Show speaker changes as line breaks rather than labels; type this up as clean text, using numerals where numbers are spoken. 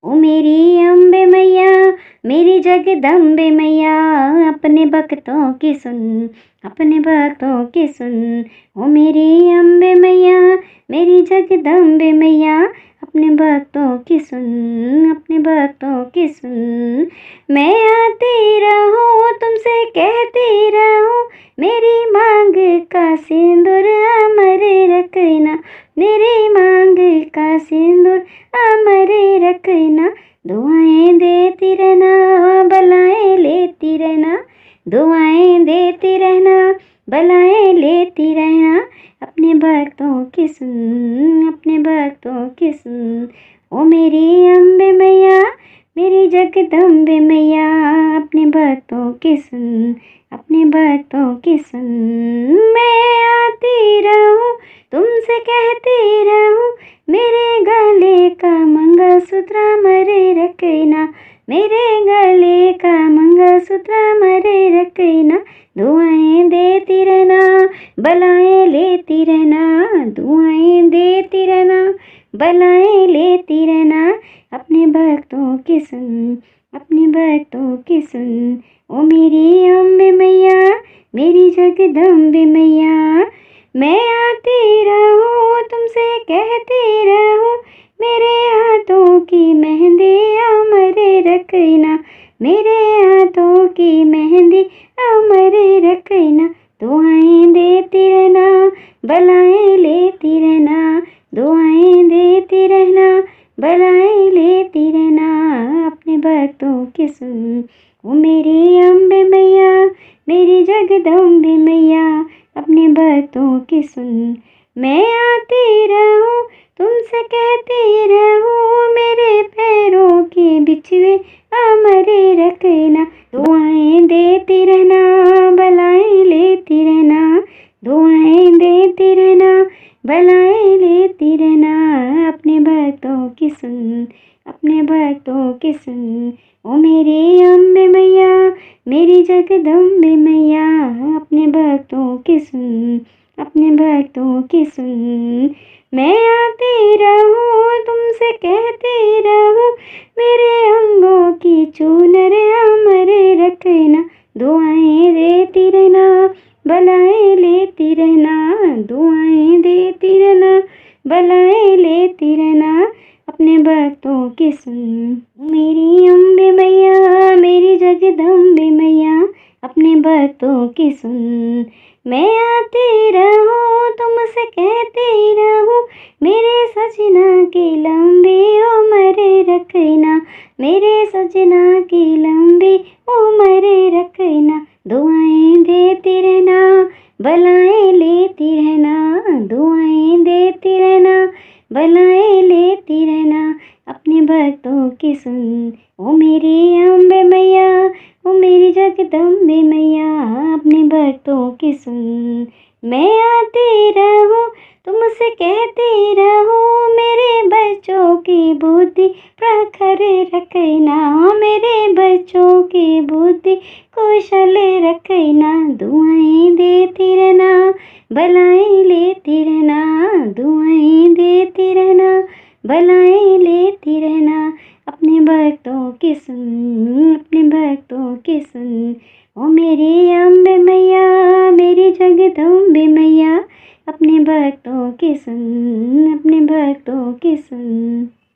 ओ मेरी अम्बे मैया, मेरी जगदम्बे मैया, अपने भक्तों की सुन, अपने भक्तों की सुन। ओ मेरी अम्बे मैया, मेरी जगदम्बे मैया, अपने भक्तों की सुन, अपने भक्तों की सुन। मैं आती रहूं तुमसे कहती रहूं, मेरी मांग का सिंदूर अमर रखना, मेरी मांग का सिंदूर अमर रखना। दुआएं देती रहना, बलाएं लेती रहना, दुआएं देती रहना, बलाएं लेती रहना। अपने भक्तों की सुन, अपने भक्तों की सुन। ओ मेरी अम्बे मैया, मेरी जगदम्बे मैया, अपने भक्तों की सुन, अपने भक्तों की सुन। मैं आती रहूं तुमसे कहती रहूं, मेरे गले का मंगलसूत्र अमर रखना, मेरे गले का मंगलसूत्र अमर रखना। दुआएं देती रहना, बलाएं लेती रहना, दुआएं देती रहना, बलाएं लेती रहना। अपने भक्तों की सुन, अपने भक्तों की सुन। ओ मेरी अम्बे मैया, मेरी जगदम्बे मैया, मैं आती रहूं तुमसे कहती रहूं, मेरे हाथों की मेहंदी अमर रखना, मेरे हाथों की मेहंदी अमर रखना। दुआएं देती रहना, बलाएं लेती रहना, दुआएं देती रहना, बलाएं लेती रहना। अपने भक्तों की सुन। ओ मेरी अम्बे मैया, मेरी जगदम्बे मैया, अपने भक्तों की सुन। मैं आती रहूं तुमसे कहती रहूं, मेरे पैरों के बिछुए अमर रखना। दुआएं देती रहना, बलाएं लेती रहना, दुआएं देती रहना, बलाएं लेती रहना। अपने भक्तों की सुन, अपने भक्तों की सुन। ओ मेरी अम्बे मैया, मेरी जगदम्बे मैया, अपने भक्तों की सुन, अपने भक्तों की सुन। मैं आती रहूं तुमसे कहती रहूं, मेरे अंगों की चूनर अमर रखना। दुआएं देती रहना, बलाएं लेती रहना, दुआएं देती रहना, बलाएं लेती रहना। अपने भक्तों की सुन। मेरी अम्बे मैया, मेरी जगदम्बे मैया, अपने भक्तों की सुन। मैं आती रहूं तुमसे कहती रहूं, मेरे सजना की लंबी उम्र रखना, मेरे सजना की लंबी उम्र रखना। दुआएं देती रहना, बलाएं लेती रहना, दुआएं देती रहना, बलाएं लेती रहना। अपने भक्तों की सुन। ओ मेरी अम्बे मैया, ओ मेरी जगदम्बे मैया, अपने भक्तों की सुन। मैं आती रहूं तुमसे कहती रहूं, मेरे बच्चों की बुद्धि प्रखर रखना, मेरे बच्चों की बुद्धि कुशल रखना। दुआएं देती रहना, बलाएं लेती रहना, दुआएं देती रहना, बलाएं लेती रहना। अपने भक्तों की सुन।